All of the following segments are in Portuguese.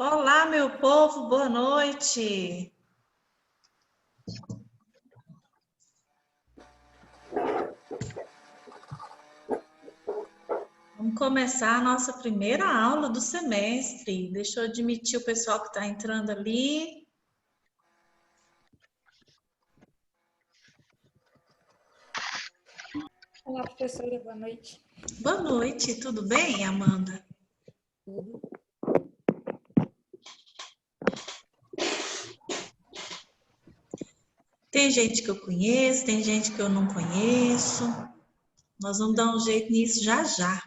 Olá, meu povo, boa noite. Vamos começar a nossa primeira aula do semestre. Deixa eu admitir o pessoal que está entrando ali. Olá, professora, boa noite. Boa noite, tudo bem, Amanda? Tudo. Tem gente que eu conheço, tem gente que eu não conheço. Nós vamos dar um jeito nisso já já.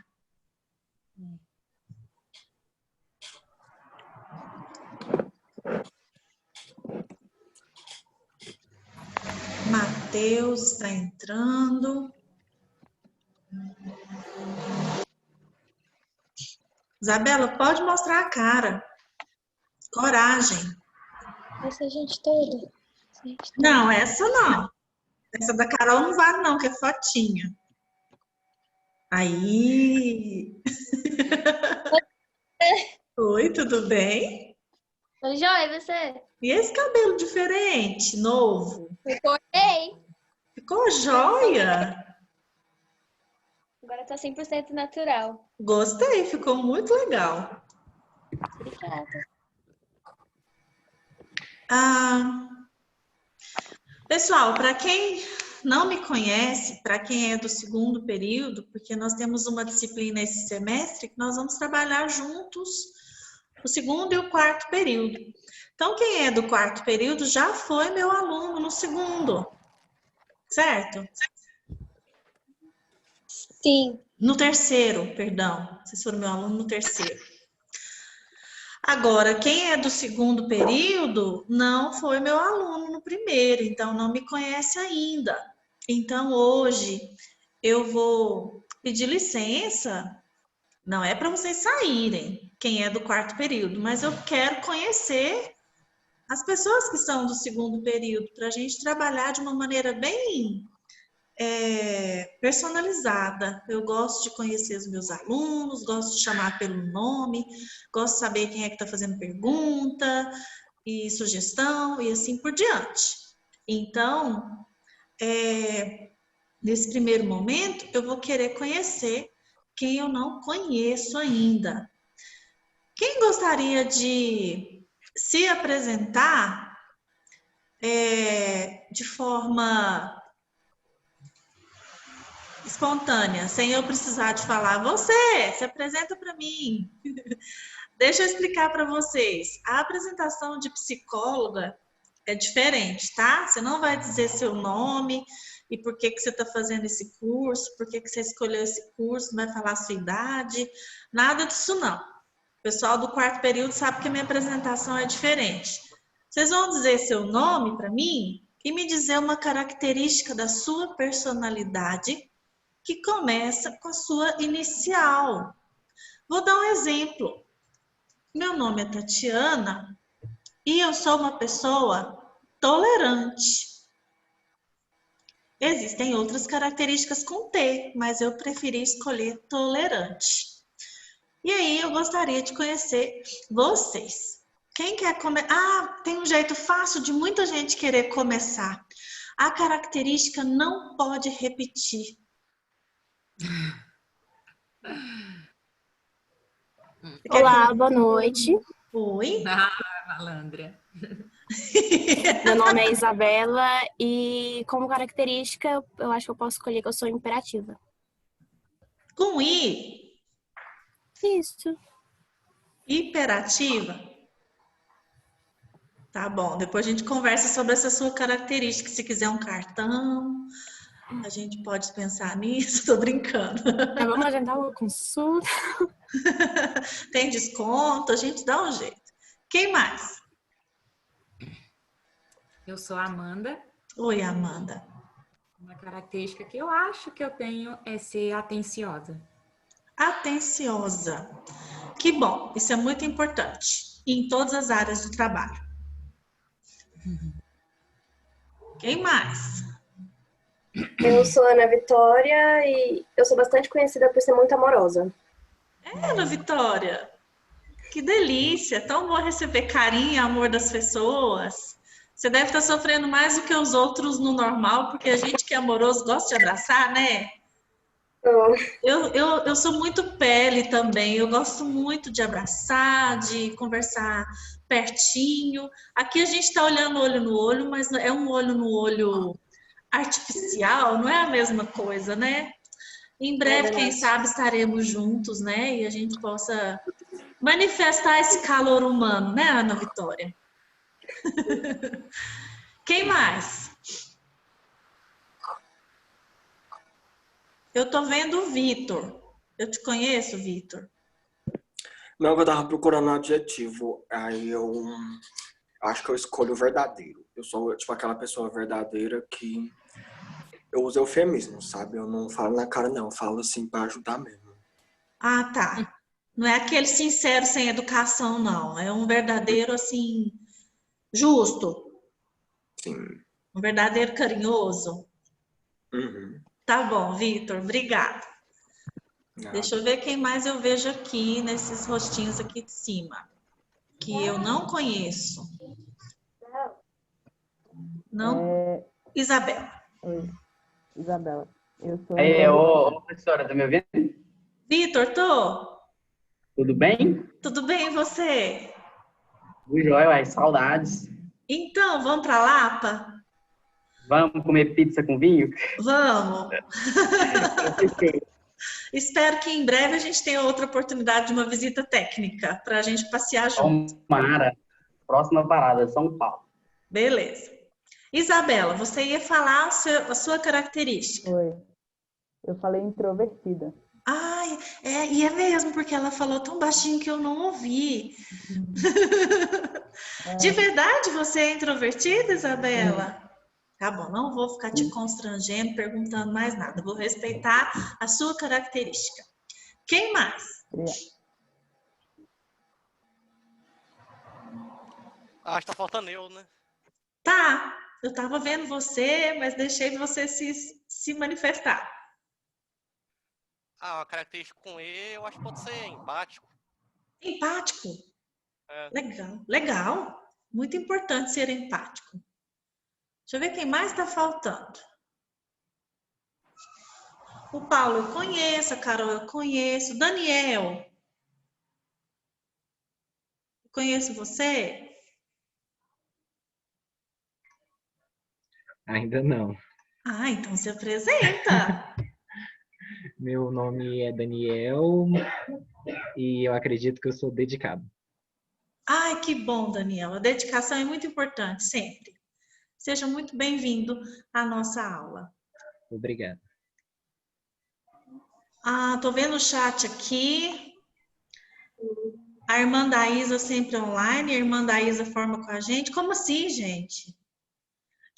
Matheus está entrando. Isabela, pode mostrar a cara. Coragem. Essa gente toda. Não, essa não. Essa da Carol não vale não, que é fotinha. Aí. Oi, tudo bem? Oi, Joia, e você? E esse cabelo diferente, novo? Eu cortei. Ficou joia? Agora tá 100% natural. Gostei, ficou muito legal. Obrigada. Ah, pessoal, para quem não me conhece, para quem é do segundo período, porque nós temos uma disciplina esse semestre que nós vamos trabalhar juntos o segundo e o quarto período. Então, quem é do quarto período já foi meu aluno no segundo, certo? Sim. No terceiro, perdão. Vocês foram meu aluno no terceiro. Agora, quem é do segundo período não foi meu aluno no primeiro, então não me conhece ainda. Então, hoje eu vou pedir licença, não é para vocês saírem, quem é do quarto período, mas eu quero conhecer as pessoas que são do segundo período, para a gente trabalhar de uma maneira bem personalizada. Eu gosto de conhecer os meus alunos, gosto de chamar pelo nome, gosto de saber quem é que está fazendo pergunta e sugestão e assim por diante. Então, nesse primeiro momento, eu vou querer conhecer quem eu não conheço ainda. Quem gostaria de se apresentar de forma espontânea, sem eu precisar de falar, você, se apresenta para mim. Deixa eu explicar para vocês. A apresentação de psicóloga é diferente, tá? Você não vai dizer seu nome e por que você está fazendo esse curso, por que você escolheu esse curso, não vai falar a sua idade, nada disso não. O pessoal do quarto período sabe que a minha apresentação é diferente. Vocês vão dizer seu nome para mim e me dizer uma característica da sua personalidade que começa com a sua inicial. Vou dar um exemplo. Meu nome é Tatiana e eu sou uma pessoa tolerante. Existem outras características com T, mas eu preferi escolher tolerante. E aí eu gostaria de conhecer vocês. Quem quer começar? Ah, tem um jeito fácil de muita gente querer começar. A característica não pode repetir. Olá, boa noite. Oi. Malandra. Meu nome é Isabela e como característica eu acho que eu posso escolher que eu sou imperativa. Com I. Isso. Hiperativa? Tá bom, depois a gente conversa sobre essa sua característica. Se quiser um cartão, a gente pode pensar nisso, tô brincando. Vamos agendar uma consulta. Tem desconto, a gente dá um jeito. Quem mais? Eu sou a Amanda. Oi, Amanda. Uma característica que eu acho que eu tenho é ser atenciosa. Atenciosa. Que bom, isso é muito importante em todas as áreas do trabalho. Quem mais? Eu sou Ana Vitória e eu sou bastante conhecida por ser muito amorosa. Ana Vitória. Que delícia! Tão bom receber carinho e amor das pessoas. Você deve estar sofrendo mais do que os outros no normal, porque a gente que é amoroso gosta de abraçar, né? Então, Eu sou muito pele também. Eu gosto muito de abraçar, de conversar pertinho. Aqui a gente está olhando olho no olho, mas é um olho no olho artificial, não é a mesma coisa, né? Em breve, quem verdade. sabe, estaremos juntos, né? E a gente possa manifestar esse calor humano, né, Ana Vitória? Quem mais? Eu tô vendo o Vitor. Eu te conheço, Vitor? Não, eu tava procurando um adjetivo, aí eu acho que eu escolho o verdadeiro. Eu sou, tipo, aquela pessoa verdadeira que eu uso eufemismo, sabe? Eu não falo na cara, não. Eu falo assim pra ajudar mesmo. Ah, tá. Não é aquele sincero sem educação, não. É um verdadeiro, assim, justo. Sim. Um verdadeiro carinhoso. Uhum. Tá bom, Vitor. Obrigada. Deixa eu ver quem mais eu vejo aqui nesses rostinhos aqui de cima. Que eu não conheço. Não? Isabel. Oi, Isabela. Eu sou Professora, tá me ouvindo? Vitor, tô? Tudo bem? Tudo bem, e você? Tudo jóia, uai, saudades. Então, vamos pra Lapa? Vamos comer pizza com vinho? Vamos. Espero que em breve a gente tenha outra oportunidade de uma visita técnica para a gente passear junto. Tomara. Próxima parada, São Paulo. Beleza. Isabela, você ia falar a sua característica. Oi. Eu falei introvertida. Ai, e é mesmo, porque ela falou tão baixinho que eu não ouvi. De verdade, você é introvertida, Isabela? Tá bom, não vou ficar te constrangendo, perguntando mais nada. Vou respeitar a sua característica. Quem mais? Acho que tá faltando eu, né? Tá, eu tava vendo você, mas deixei você se manifestar. Ah, uma característica com E, eu acho que pode ser empático. Empático? É. Legal, legal. Muito importante ser empático. Deixa eu ver quem mais tá faltando. O Paulo eu conheço, a Carol eu conheço. Daniel, eu conheço você? Ainda não. Ah, então se apresenta. Meu nome é Daniel e eu acredito que eu sou dedicado. Ai, que bom, Daniel. A dedicação é muito importante, sempre. Seja muito bem-vindo à nossa aula. Obrigado. Ah, tô vendo o chat aqui. A irmã da Isa sempre online, a irmã da Isa forma com a gente. Como assim, gente?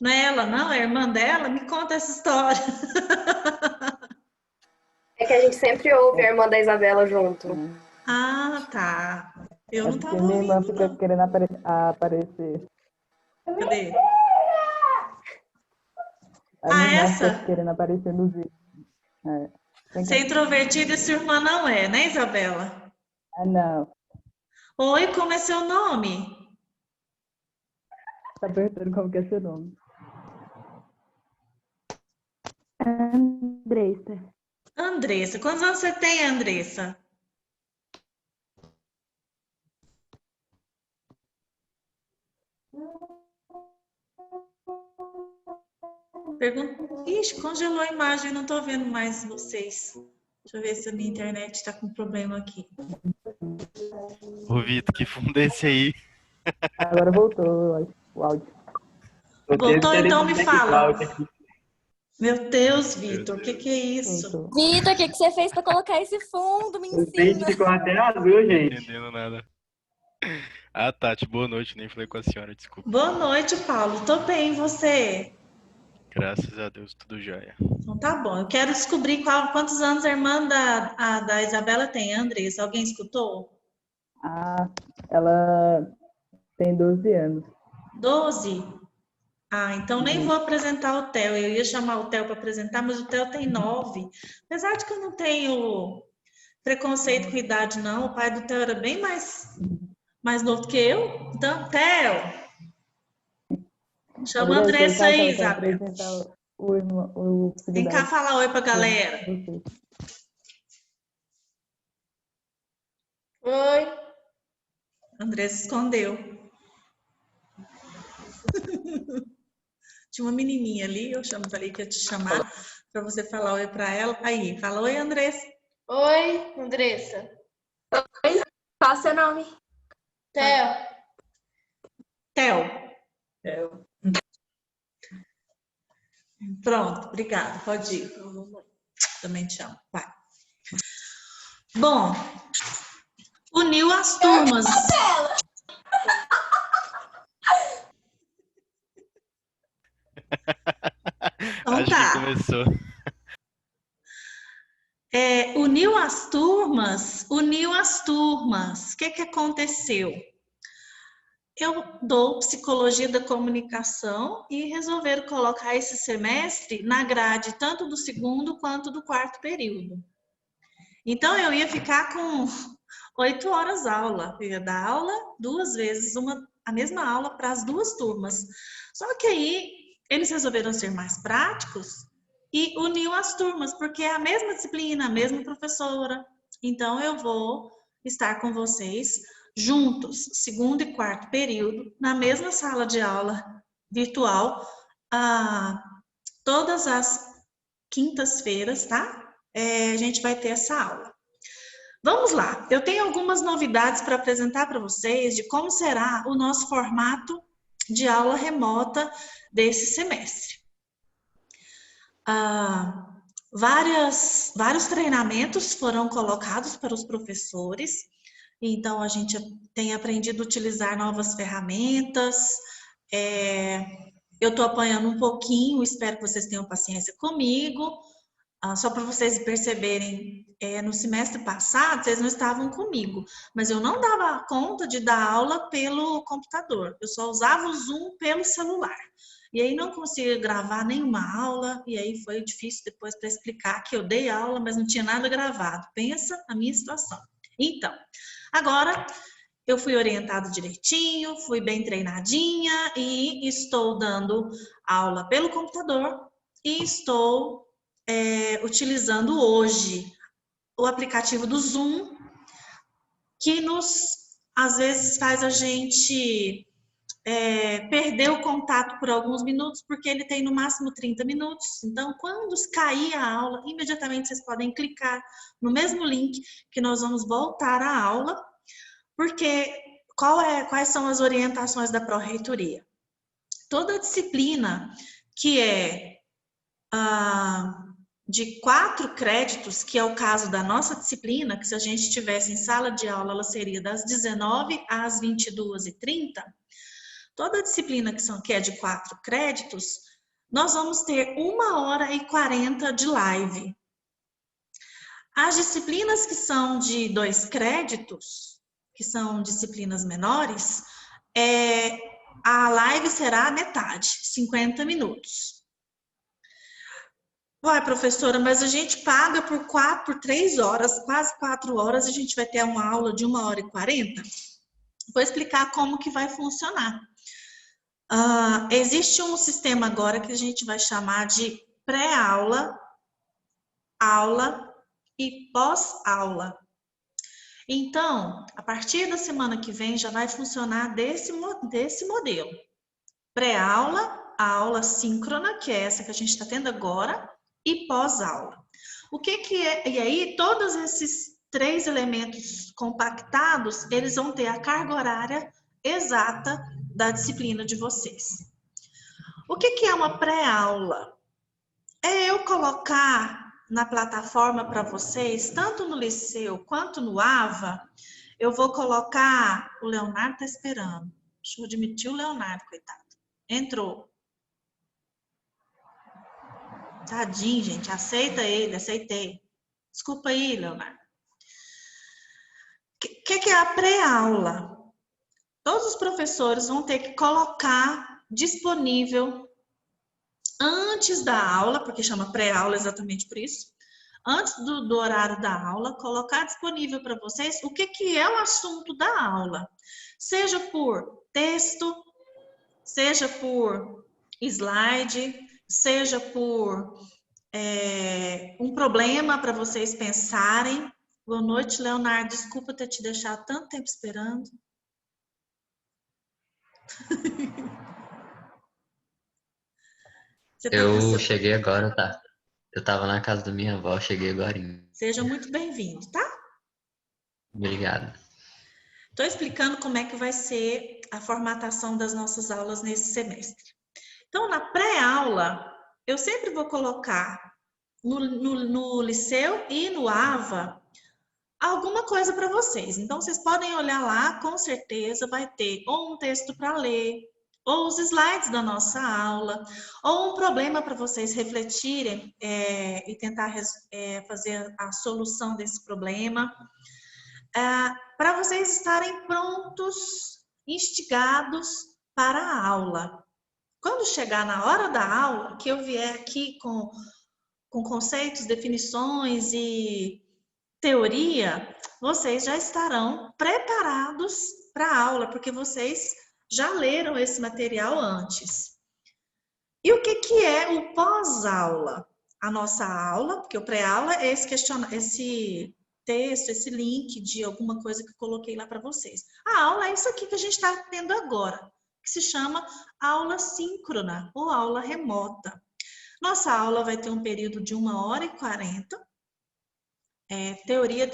Não é ela, não? É a irmã dela? Me conta essa história. É que a gente sempre ouve a irmã da Isabela junto. Ah, tá. Eu É não porque tava minha irmã ouvindo, fica não. querendo aparecer. Cadê? A minha irmã essa? fica querendo aparecer nos vídeos. Ser introvertida e sua irmã não é, né, Isabela? Ah, não. Oi, como é seu nome? Tá perguntando como que é seu nome. Andressa. Andressa. Quantos anos você tem, Andressa? Pergunta. Ixi, congelou a imagem, não tô vendo mais vocês. Deixa eu ver se a minha internet tá com problema aqui. Ô, Vitor, que fundo é esse aí? Agora voltou o áudio. Voltou, então me fala. Meu Deus, Vitor, o que é isso? Vitor, o que você fez para colocar esse fundo? Me O dente ensina. ficou até azul, gente. Não entendendo nada. Ah, Tati, boa noite, nem falei com a senhora, desculpa. Boa noite, Paulo. Tô bem, e você? Graças a Deus, tudo jóia. Então tá bom. Eu quero descobrir quantos anos a irmã da Isabela tem, Andressa. Alguém escutou? Ah, ela tem 12 anos. 12? Ah, então nem vou apresentar o Theo. Eu ia chamar o Theo para apresentar, mas o Theo tem 9. Apesar de que eu não tenho preconceito com idade, não. O pai do Theo era bem mais novo que eu. Então, Theo, chama a Andressa aí, Isabel. Vem cá falar oi pra galera. Oi. Andressa escondeu. Tinha uma menininha ali, eu falei que ia te chamar para você falar oi para ela. Aí, fala oi, Andressa. Oi, Andressa. Oi, qual é o seu nome? Theo. Theo. Pronto, obrigada. Pode ir. Também te amo. Vai. Bom, uniu as turmas. Então, Acho tá. que começou. Uniu as turmas. O que aconteceu? Eu dou psicologia da comunicação e resolveram colocar esse semestre na grade tanto do segundo quanto do quarto período. Então, eu ia ficar com 8 horas aula. Eu ia dar aula 2 vezes, a mesma aula para as 2 turmas. Só que aí, eles resolveram ser mais práticos e uniu as turmas, porque é a mesma disciplina, a mesma professora. Então, eu vou estar com vocês juntos, segundo e quarto período, na mesma sala de aula virtual, todas as quintas-feiras, tá? A gente vai ter essa aula. Vamos lá, eu tenho algumas novidades para apresentar para vocês de como será o nosso formato de aula remota desse semestre. Vários treinamentos foram colocados para os professores, então a gente tem aprendido a utilizar novas ferramentas. Eu estou apanhando um pouquinho, espero que vocês tenham paciência comigo. Só para vocês perceberem, no semestre passado, vocês não estavam comigo, mas eu não dava conta de dar aula pelo computador, eu só usava o Zoom pelo celular. E aí não conseguia gravar nenhuma aula, e aí foi difícil depois para explicar que eu dei aula, mas não tinha nada gravado. Pensa a minha situação. Então, agora eu fui orientada direitinho, fui bem treinadinha e estou dando aula pelo computador e estou utilizando hoje o aplicativo do Zoom, que às vezes faz a gente perder o contato por alguns minutos, porque ele tem no máximo 30 minutos. Então, quando cair a aula, imediatamente vocês podem clicar no mesmo link que nós vamos voltar à aula, porque quais são as orientações da Pró-Reitoria? Toda disciplina que é de 4 créditos, que é o caso da nossa disciplina, que se a gente estivesse em sala de aula, ela seria das 19 às 22h30, toda disciplina que é de 4 créditos, nós vamos ter 1h40 de live. As disciplinas que são de 2 créditos, que são disciplinas menores, a live será a metade, 50 minutos. Ué, professora, mas a gente paga por 3 horas, quase 4 horas, a gente vai ter uma aula de 1h40? Vou explicar como que vai funcionar. Existe um sistema agora que a gente vai chamar de pré-aula, aula e pós-aula. Então, a partir da semana que vem já vai funcionar desse modelo. Pré-aula, a aula síncrona, que é essa que a gente está tendo agora, e pós-aula. O que é? E aí, todos esses 3 elementos compactados, eles vão ter a carga horária exata da disciplina de vocês. O que é uma pré-aula? É eu colocar na plataforma para vocês, tanto no Liceu quanto no AVA, eu vou colocar... O Leonardo está esperando. Deixa eu admitir o Leonardo, coitado. Entrou. Tadinho, gente. Aceita ele, aceitei. Desculpa aí, Leonardo. O que é a pré-aula? Todos os professores vão ter que colocar disponível antes da aula, porque chama pré-aula exatamente por isso, antes do horário da aula, colocar disponível para vocês o que é o assunto da aula. Seja por texto, seja por slide, seja por um problema para vocês pensarem. Boa noite, Leonardo. Desculpa ter te deixado tanto tempo esperando. Eu cheguei agora, tá? Eu tava na casa da minha avó, cheguei agora. Seja muito bem-vindo, tá? Obrigado. Estou explicando como é que vai ser a formatação das nossas aulas nesse semestre. Então, na pré-aula, eu sempre vou colocar no Liceu e no AVA alguma coisa para vocês. Então, vocês podem olhar lá, com certeza vai ter ou um texto para ler, ou os slides da nossa aula, ou um problema para vocês refletirem e tentar fazer a solução desse problema, para vocês estarem prontos, instigados para a aula. Quando chegar na hora da aula, que eu vier aqui com conceitos, definições e teoria, vocês já estarão preparados para a aula, porque vocês já leram esse material antes. E o que é o pós-aula? A nossa aula, porque o pré-aula é esse texto, esse link de alguma coisa que eu coloquei lá para vocês. A aula é isso aqui que a gente está tendo agora, que se chama aula síncrona ou aula remota. Nossa aula vai ter um período de 1h40. Teoria,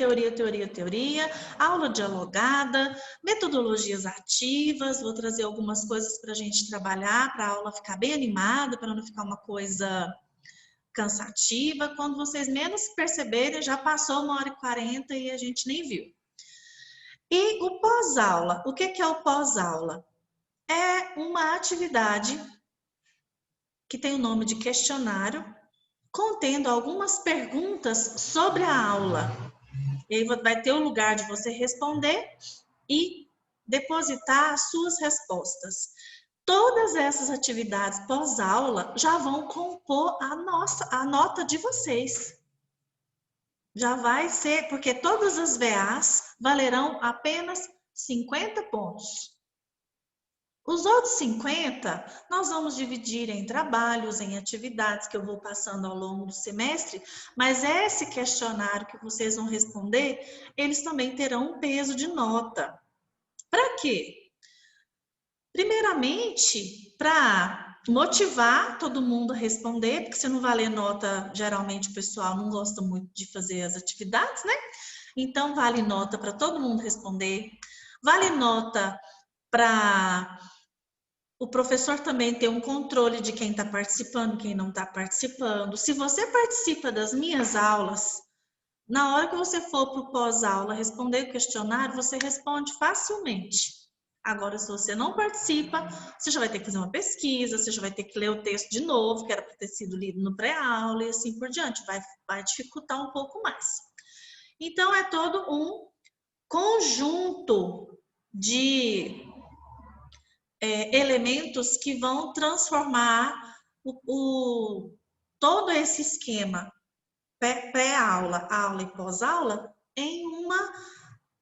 aula dialogada, metodologias ativas, vou trazer algumas coisas para a gente trabalhar, para a aula ficar bem animada, para não ficar uma coisa cansativa. Quando vocês menos perceberem, já passou 1h40 e a gente nem viu. E o pós-aula, o que é o pós-aula? É uma atividade que tem o nome de questionário, contendo algumas perguntas sobre a aula. E aí vai ter o lugar de você responder e depositar as suas respostas. Todas essas atividades pós-aula já vão compor a nota de vocês. Já vai ser, porque todas as VAs valerão apenas 50 pontos. Os outros 50, nós vamos dividir em trabalhos, em atividades que eu vou passando ao longo do semestre, mas esse questionário que vocês vão responder, eles também terão um peso de nota. Para quê? Primeiramente, para motivar todo mundo a responder, porque se não valer nota, geralmente o pessoal não gosta muito de fazer as atividades, né? Então, vale nota para todo mundo responder, vale nota para o professor também ter um controle de quem está participando, quem não está participando. Se você participa das minhas aulas, na hora que você for para o pós-aula responder o questionário, você responde facilmente. Agora, se você não participa, você já vai ter que fazer uma pesquisa, você já vai ter que ler o texto de novo, que era para ter sido lido no pré-aula e assim por diante. Vai dificultar um pouco mais. Então, é todo um conjunto de elementos que vão transformar todo esse esquema pré-aula, aula e pós-aula em uma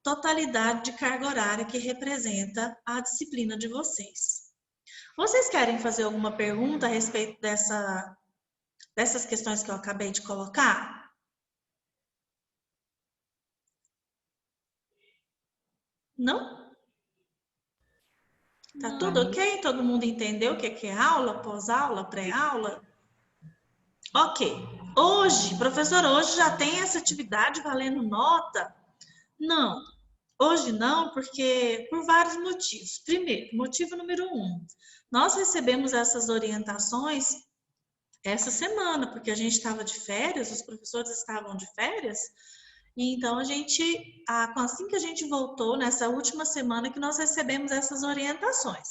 totalidade de carga horária que representa a disciplina de vocês. Vocês querem fazer alguma pergunta a respeito dessas questões que eu acabei de colocar? Não? Tá tudo ok? Todo mundo entendeu o que é aula, pós-aula, pré-aula? Ok. Hoje, professor, hoje já tem essa atividade valendo nota? Não. Hoje não, porque por vários motivos. Primeiro, motivo número 1. Nós recebemos essas orientações essa semana, porque a gente estava de férias, os professores estavam de férias, e então assim que a gente voltou, nessa última semana que nós recebemos essas orientações.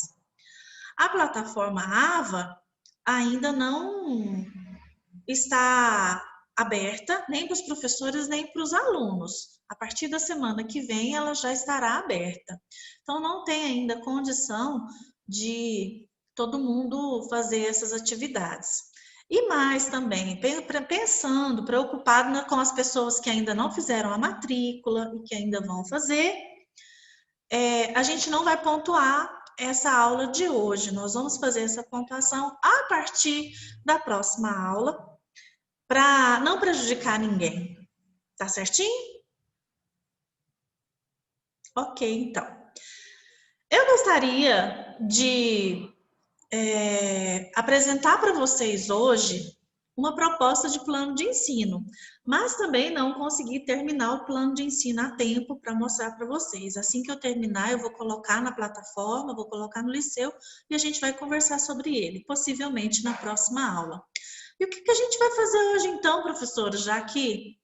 A plataforma AVA ainda não está aberta, nem para os professores, nem para os alunos. A partir da semana que vem, ela já estará aberta. Então, não tem ainda condição de todo mundo fazer essas atividades. E mais também, pensando, preocupado com as pessoas que ainda não fizeram a matrícula e que ainda vão fazer, a gente não vai pontuar essa aula de hoje. Nós vamos fazer essa pontuação a partir da próxima aula, para não prejudicar ninguém. Tá certinho? Ok, então. Eu gostaria de apresentar para vocês hoje uma proposta de plano de ensino, mas também não consegui terminar o plano de ensino a tempo para mostrar para vocês. Assim que eu terminar, eu vou colocar na plataforma, vou colocar no Liceu e a gente vai conversar sobre ele, possivelmente na próxima aula. E o que a gente vai fazer hoje então, professora, já que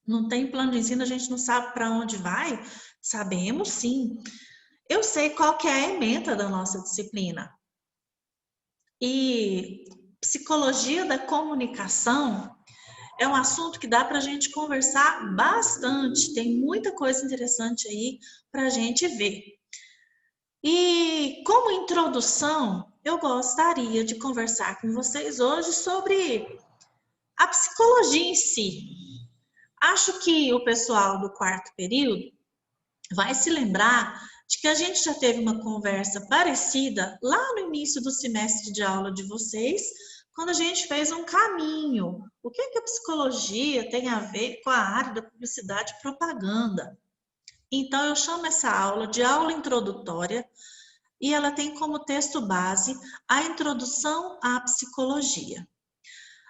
não tem plano de ensino, a gente não sabe para onde vai? Sabemos sim. Eu sei qual que é a ementa da nossa disciplina. E psicologia da comunicação é um assunto que dá para a gente conversar bastante. Tem muita coisa interessante aí para a gente ver. E como introdução, eu gostaria de conversar com vocês hoje sobre a psicologia em si. Acho que o pessoal do quarto período vai se lembrar de que a gente já teve uma conversa parecida lá no início do semestre de aula de vocês, quando a gente fez um caminho. O que a psicologia tem a ver com a área da publicidade e propaganda? Então, eu chamo essa aula de aula introdutória e ela tem como texto base a introdução à psicologia.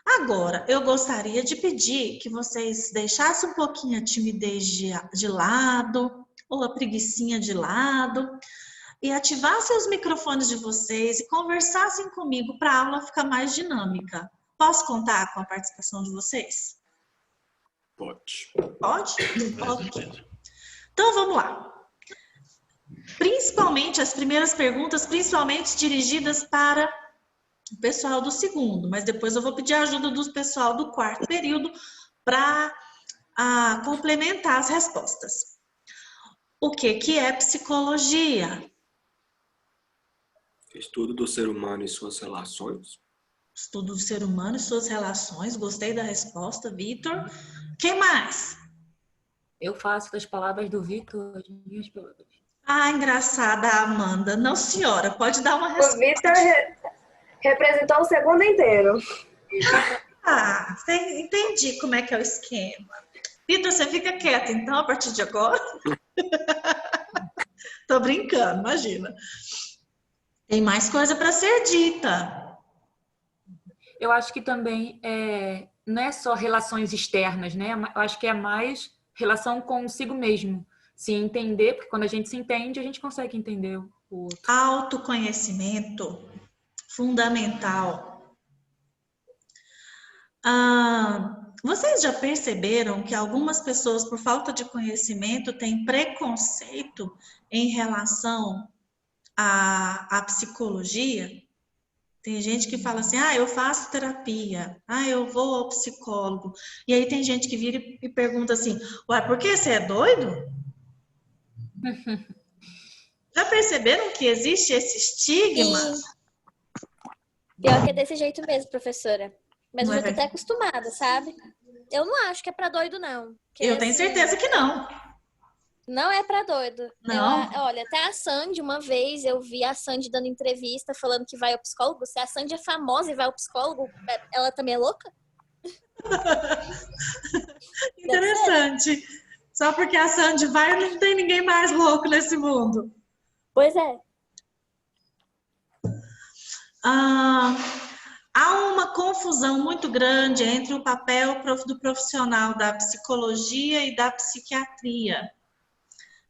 Agora, eu gostaria de pedir que vocês deixassem um pouquinho a timidez de lado, ou a preguicinha de lado, e ativassem os microfones de vocês e conversassem comigo para a aula ficar mais dinâmica. Posso contar com a participação de vocês? Pode. Pode? Ok. Então, vamos lá. Principalmente, as primeiras perguntas, principalmente dirigidas para o pessoal do segundo, mas depois eu vou pedir a ajuda do pessoal do quarto período para complementar as respostas. O que é psicologia? Estudo do ser humano e suas relações. Estudo do ser humano e suas relações. Gostei da resposta, Vitor. Quem mais? Eu faço das palavras do Vitor as minhas palavras. Ah, engraçada, Amanda. Não, senhora, pode dar uma resposta. O Vitor representou o segundo inteiro. Ah, entendi como é que é o esquema. Vitor, você fica quieto, então, a partir de agora? Tô brincando, imagina. Tem mais coisa para ser dita. Eu acho que também não é só relações externas, né? Eu acho que é mais relação consigo mesmo. Se entender, porque quando a gente se entende, a gente consegue entender o outro. Autoconhecimento, fundamental. Vocês já perceberam que algumas pessoas, por falta de conhecimento, têm preconceito em relação à psicologia? Tem gente que fala assim, eu faço terapia, eu vou ao psicólogo. E aí tem gente que vira e pergunta assim, ué, por que você é doido? Já perceberam que existe esse estigma? Sim. Pior que é desse jeito mesmo, professora. Mas Não eu é já tô até acostumada, sabe? Eu não acho que é pra doido, não. Porque, eu tenho certeza que não. Não é pra doido. Não. Olha, até a Sandy, uma vez, eu vi a Sandy dando entrevista falando que vai ao psicólogo. Se a Sandy é famosa e vai ao psicólogo, ela também é louca? Interessante. Só porque a Sandy vai, não tem ninguém mais louco nesse mundo. Pois é. Há uma confusão muito grande entre o papel do profissional da psicologia e da psiquiatria.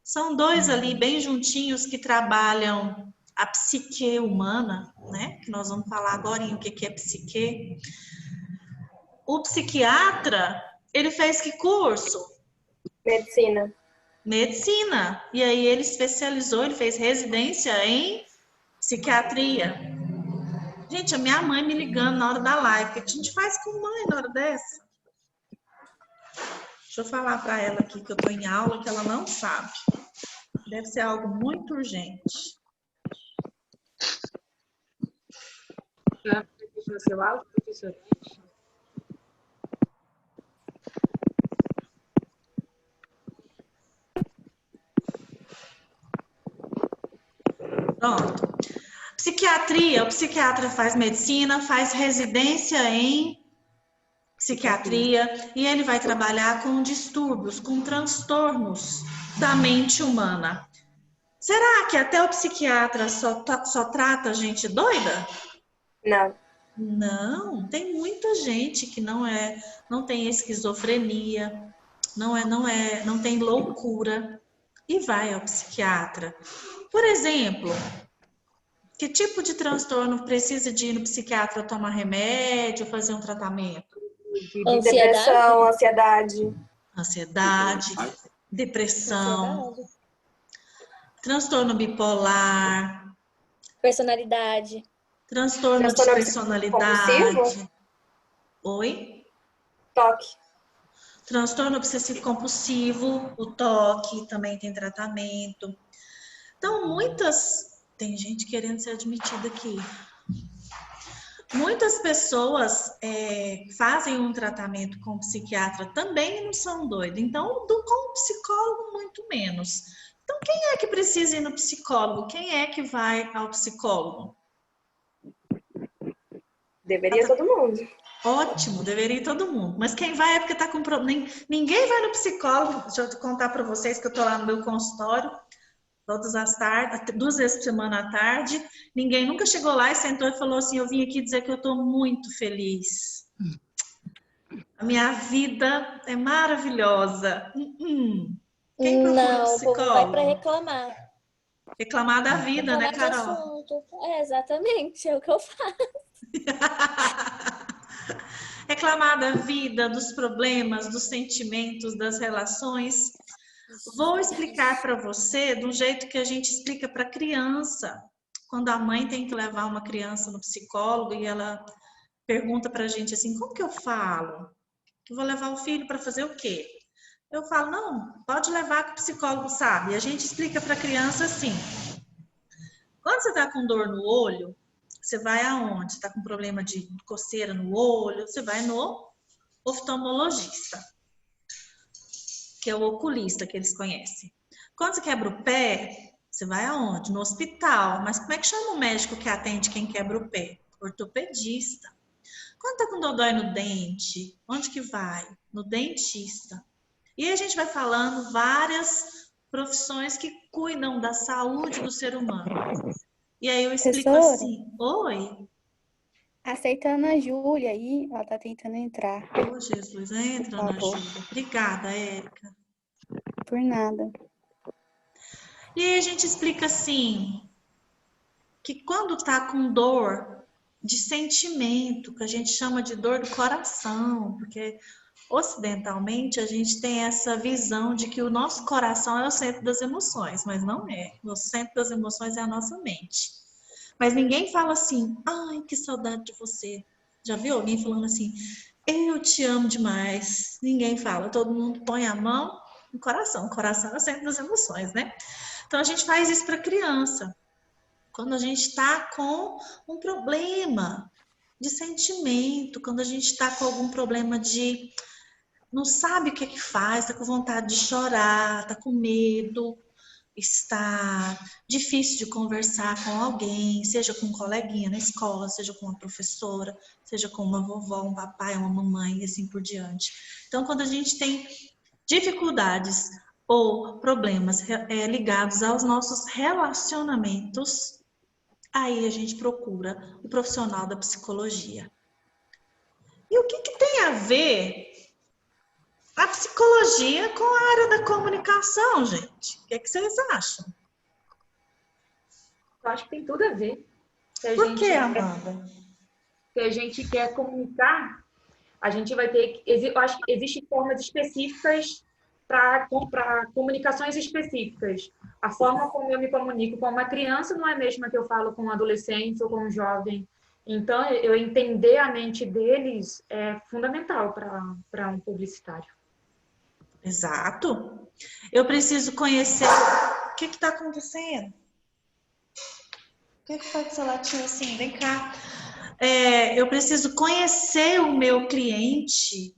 São dois ali bem juntinhos que trabalham a psique humana, né? Que nós vamos falar agora em o que é psique. O psiquiatra, ele fez que curso? Medicina. Medicina. E aí ele especializou, ele fez residência em psiquiatria. Gente, a minha mãe me ligando na hora da live. O que a gente faz com mãe na hora dessa? Deixa eu falar para ela aqui que eu estou em aula, que ela não sabe. Deve ser algo muito urgente. no seu áudio, professor? Pronto. Psiquiatria, o psiquiatra faz medicina, faz residência em psiquiatria e ele vai trabalhar com distúrbios, com transtornos da mente humana. Será que até o psiquiatra só trata gente doida? Não. Não, tem muita gente que não tem esquizofrenia, não tem loucura e vai ao psiquiatra. Por exemplo, que tipo de transtorno precisa de ir no psiquiatra tomar remédio, fazer um tratamento? Depressão, ansiedade. Ansiedade, depressão, transtorno bipolar, Personalidade. transtorno de personalidade. Compulsivo? Oi? Toque. Transtorno obsessivo compulsivo, o toque também tem tratamento. Então, tem gente querendo ser admitida aqui. Muitas pessoas fazem um tratamento com psiquiatra também e não são doidos. Então, com psicólogo, muito menos. Então, quem é que precisa ir no psicólogo? Quem é que vai ao psicólogo? Deveria todo mundo. Ótimo, deveria ir todo mundo. Mas quem vai é porque está com problema. Ninguém vai no psicólogo. Deixa eu contar para vocês que eu estou lá no meu consultório. Todas as tardes, 2 vezes por semana à tarde. Ninguém nunca chegou lá e sentou e falou assim: eu vim aqui dizer que eu estou muito feliz. A minha vida é maravilhosa. Quem procura Não, o povo vai psicólogo? para reclamar. Reclamar da vida, né, Reclamar do Carol? assunto. Exatamente, é o que eu faço. Reclamar da vida, dos problemas, dos sentimentos, das relações. Vou explicar para você do jeito que a gente explica para criança. Quando a mãe tem que levar uma criança no psicólogo e ela pergunta para a gente assim: como que eu falo? Que vou levar o filho para fazer o quê? Eu falo: não, pode levar que o psicólogo sabe. E a gente explica para a criança assim: quando você está com dor no olho, você vai aonde? Você está com problema de coceira no olho, você vai no oftalmologista, que é o oculista que eles conhecem. Quando você quebra o pé, você vai aonde? No hospital. Mas como é que chama o médico que atende quem quebra o pé? Ortopedista. Quando tá com dodói no dente, onde que vai? No dentista. E aí a gente vai falando várias profissões que cuidam da saúde do ser humano. E aí eu explico Professora? assim: oi? Aceitando a Júlia aí, ela tá tentando entrar. Ô, Jesus, entra, Por Ana favor. Júlia. Obrigada, Érica. Por nada. E aí a gente explica assim, que quando tá com dor de sentimento, que a gente chama de dor do coração, porque ocidentalmente a gente tem essa visão de que o nosso coração é o centro das emoções, mas não é. O centro das emoções é a nossa mente. Mas ninguém fala assim: ai, que saudade de você. Já viu alguém falando assim: eu te amo demais? Ninguém fala, todo mundo põe a mão no coração. O coração é o centro das emoções, né? Então a gente faz isso para criança. Quando a gente está com um problema de sentimento, quando a gente está com algum problema de não sabe o que é que faz, está com vontade de chorar, está com medo, está difícil de conversar com alguém, seja com um coleguinha na escola, seja com uma professora, seja com uma vovó, um papai, uma mamãe e assim por diante. Então, quando a gente tem dificuldades ou problemas ligados aos nossos relacionamentos, aí a gente procura o profissional da psicologia. E o que tem a ver a psicologia com a área da comunicação, gente? O que vocês acham? Eu acho que tem tudo a ver. Por que, Amanda? Se a gente quer comunicar, a gente vai ter... Eu acho que existem formas específicas para comunicações específicas. A forma como eu me comunico com uma criança não é a mesma que eu falo com um adolescente ou com um jovem. Então, eu entender a mente deles é fundamental para um publicitário. Exato. Eu preciso conhecer o que está acontecendo. O que foi que você latiu assim? Vem cá. eu preciso conhecer o meu cliente,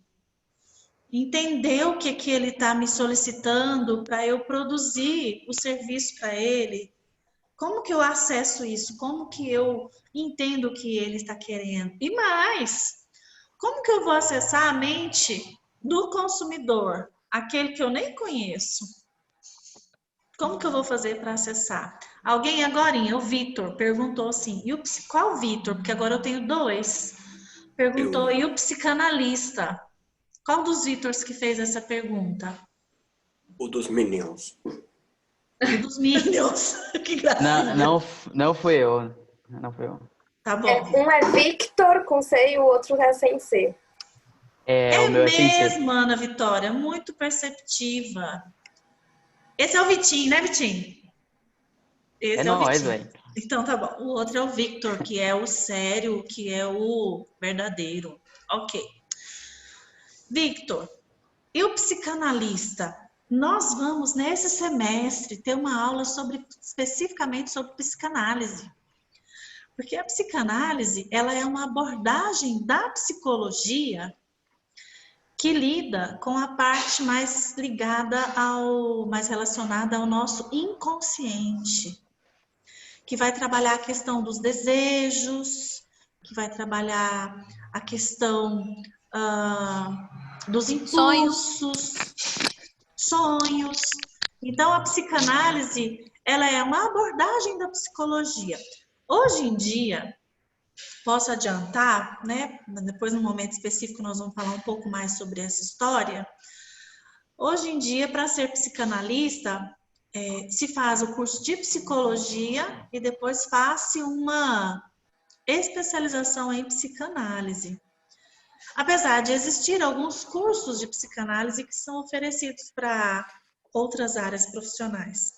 entender o que ele está me solicitando para eu produzir o serviço para ele. Como que eu acesso isso? Como que eu entendo o que ele está querendo? E mais, como que eu vou acessar a mente do consumidor, aquele que eu nem conheço? Como que eu vou fazer para acessar? Alguém agorinha, o Vitor, perguntou assim, qual Vitor? Porque agora eu tenho 2. Perguntou, e o psicanalista? Qual dos Vitors que fez essa pergunta? O dos Minions. O dos Minions. Que gracinha. Não fui eu. Não fui eu. Tá bom. Um é Victor com C e o outro é sem C. O meu é sem C. Mesmo, Ana Vitória, muito perceptiva. Esse é o Vitinho, né, Vitinho? Esse é o nóis, Vitinho. velho. Então tá bom. O outro é o Victor, que é o sério, que é o verdadeiro. Ok. Victor, e o psicanalista? Nós vamos, nesse semestre, ter uma aula especificamente sobre psicanálise. Porque a psicanálise, ela é uma abordagem da psicologia que lida com a parte mais mais relacionada ao nosso inconsciente, que vai trabalhar a questão dos desejos, que vai trabalhar a questão dos impulsos, sonhos. Então, a psicanálise, ela é uma abordagem da psicologia. Hoje em dia, posso adiantar, né? Depois, num momento específico, nós vamos falar um pouco mais sobre essa história. Hoje em dia, para ser psicanalista, se faz o curso de psicologia e depois faz-se uma especialização em psicanálise. Apesar de existir alguns cursos de psicanálise que são oferecidos para outras áreas profissionais.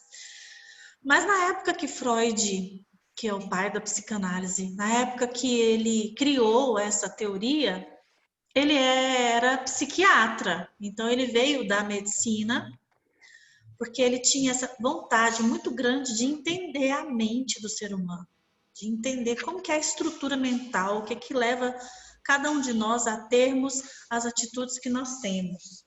Mas na época que Freud, que é o pai da psicanálise, na época que ele criou essa teoria, ele era psiquiatra. Então ele veio da medicina, porque ele tinha essa vontade muito grande de entender a mente do ser humano, de entender como que é a estrutura mental, o que é que leva cada um de nós a termos as atitudes que nós temos.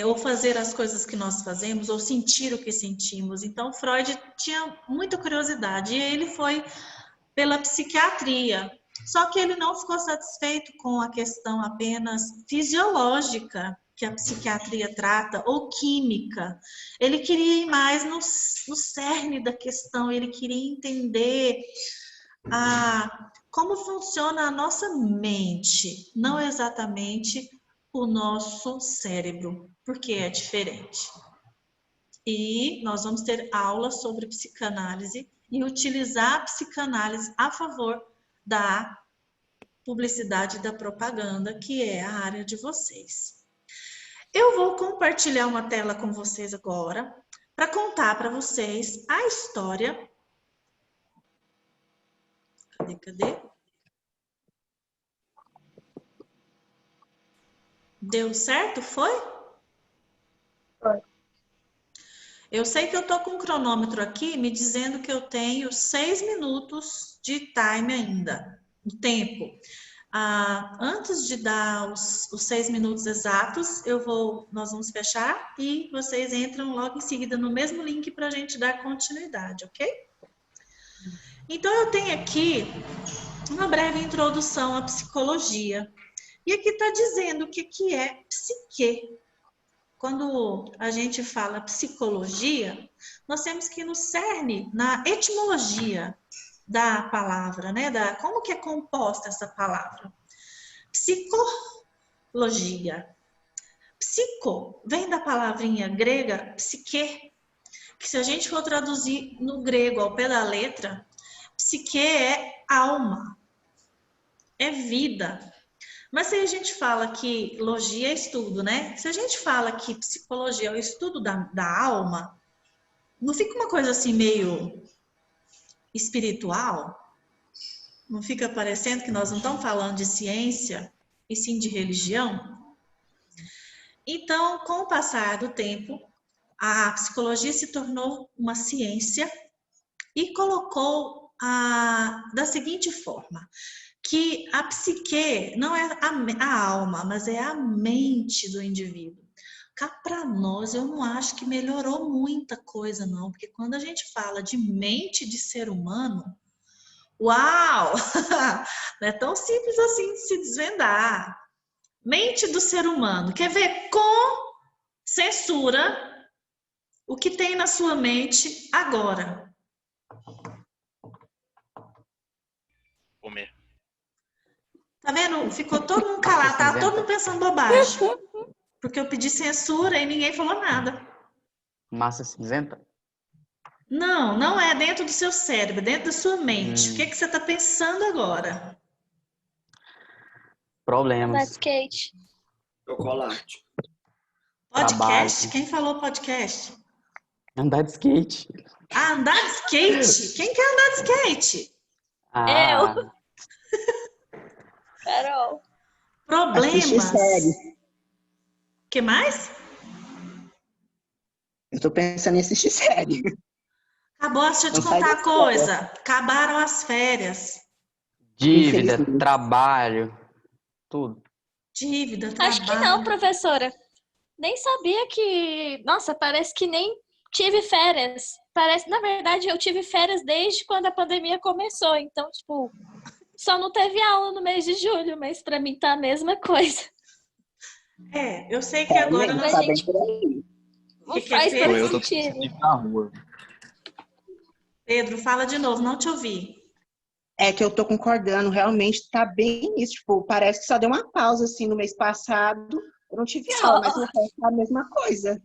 Ou fazer as coisas que nós fazemos, ou sentir o que sentimos. Então, Freud tinha muita curiosidade e ele foi pela psiquiatria. Só que ele não ficou satisfeito com a questão apenas fisiológica que a psiquiatria trata, ou química. Ele queria ir mais no cerne da questão, ele queria entender como funciona a nossa mente, não exatamente o nosso cérebro, porque é diferente. E nós vamos ter aulas sobre psicanálise e utilizar a psicanálise a favor da publicidade e da propaganda, que é a área de vocês. Eu vou compartilhar uma tela com vocês agora, para contar para vocês a história. Cadê? Deu certo? Foi? Foi. Eu sei que eu tô com um cronômetro aqui me dizendo que eu tenho 6 minutos de time ainda, de tempo. Antes de dar os 6 minutos exatos, nós vamos fechar e vocês entram logo em seguida no mesmo link para a gente dar continuidade, ok? Então, eu tenho aqui uma breve introdução à psicologia. E aqui está dizendo o que é psique. Quando a gente fala psicologia, nós temos que ir no cerne, na etimologia da palavra, né? Como que é composta essa palavra? Psicologia. Psico vem da palavrinha grega psique, que se a gente for traduzir no grego ao pé da letra, psique é alma, é vida. Mas se a gente fala que logia é estudo, né? Se a gente fala que psicologia é o estudo da alma, não fica uma coisa assim meio espiritual? Não fica parecendo que nós não estamos falando de ciência e sim de religião? Então, com o passar do tempo, a psicologia se tornou uma ciência e colocou da seguinte forma, que a psique não é a alma, mas é a mente do indivíduo. Cá para nós, eu não acho que melhorou muita coisa, não, porque quando a gente fala de mente de ser humano, uau! Não é tão simples assim de se desvendar. Mente do ser humano. Quer ver com censura o que tem na sua mente agora? Comer. Tá vendo? Ficou todo mundo calado, tá todo mundo pensando bobagem. Porque eu pedi censura e ninguém falou nada. Massa cinzenta? Não, não é dentro do seu cérebro, é dentro da sua mente. O que você está pensando agora? Problemas. Andar de skate. Chocolate. Podcast? Trabalho. Quem falou podcast? Andar de skate. Ah, andar de skate? Quem quer andar de skate? Ah, Carol. Assistir Problemas. série. O que mais? Eu tô pensando em assistir série. Acabou, deixa eu te Não sai contar da a coisa. Acabaram as férias. dívida, Infelizmente. trabalho, tudo. Dívida, Acho que trabalho. não, professora. Nem sabia que... Nossa, parece que nem tive férias. Parece, na verdade, eu tive férias desde quando a pandemia começou. Então, tipo, só não teve aula no mês de julho, mas pra mim tá a mesma coisa. É, eu sei que agora Realmente, nós... tá bem por aí. Não Que é, faz Pedro? todo Eu tô sentido. indo na rua. Pedro, fala de novo, não te ouvi. É que eu tô concordando, realmente tá bem isso. Tipo, parece que só deu uma pausa assim no mês passado. Eu não tive Só. aula, mas no resto é a mesma coisa.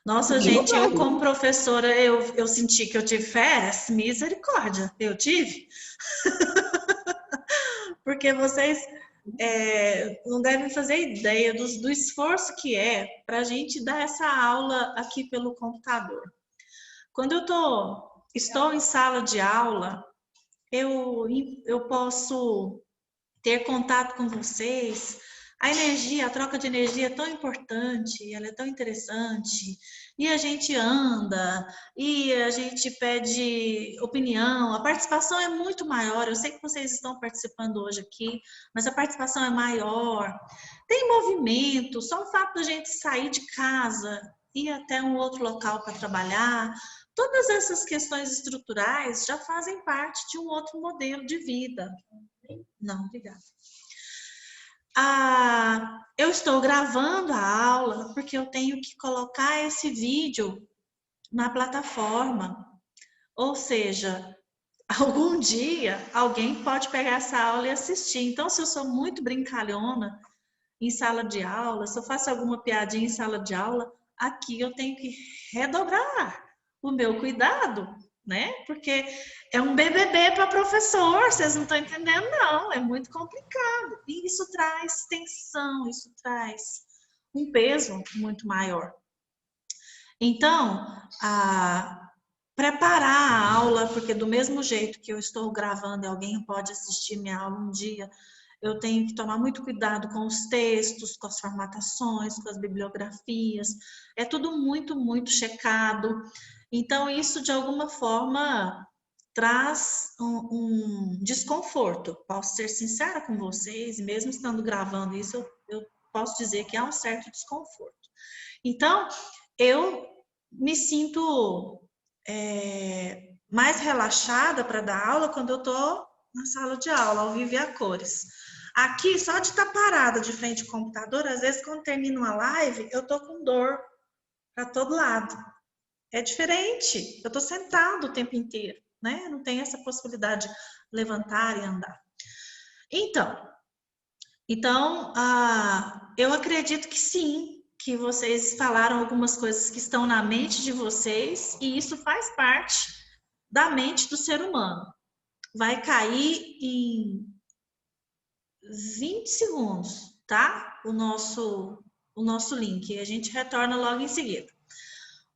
Nossa, Ninguém gente, eu vai. como professora, eu senti que eu tive férias, misericórdia, eu tive. Porque vocês não devem fazer ideia do esforço que é para a gente dar essa aula aqui pelo computador. Quando estou em sala de aula, eu posso ter contato com vocês. A energia, a troca de energia é tão importante, ela é tão interessante. E a gente anda, e a gente pede opinião. A participação é muito maior. Eu sei que vocês estão participando hoje aqui, mas a participação é maior. Tem movimento, só o fato da gente sair de casa, ir até um outro local para trabalhar. Todas essas questões estruturais já fazem parte de um outro modelo de vida. Não, obrigada. Eu estou gravando a aula porque eu tenho que colocar esse vídeo na plataforma. Ou seja, algum dia alguém pode pegar essa aula e assistir. Então, se eu sou muito brincalhona em sala de aula, se eu faço alguma piadinha em sala de aula, aqui eu tenho que redobrar o meu cuidado, né? Porque é um BBB para professor, vocês não estão entendendo, não. É muito complicado. E isso traz tensão, isso traz um peso muito maior. Então, preparar a aula, porque do mesmo jeito que eu estou gravando e alguém pode assistir minha aula um dia, eu tenho que tomar muito cuidado com os textos, com as formatações, com as bibliografias. É tudo muito, muito checado. Então, isso, de alguma forma, traz um desconforto. Posso ser sincera com vocês, mesmo estando gravando isso, eu posso dizer que há um certo desconforto. Então, eu me sinto mais relaxada para dar aula quando eu estou na sala de aula, ao vivo e a cores. Aqui, só de estar parada de frente ao computador, às vezes, quando termina uma live, eu estou com dor para todo lado. É diferente, eu estou sentado o tempo inteiro, né? Não tem essa possibilidade de levantar e andar. Então, eu acredito que sim, que vocês falaram algumas coisas que estão na mente de vocês e isso faz parte da mente do ser humano. Vai cair em 20 segundos, tá? O nosso link e a gente retorna logo em seguida.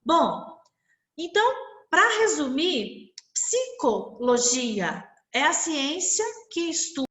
Bom, então, para resumir, psicologia é a ciência que estuda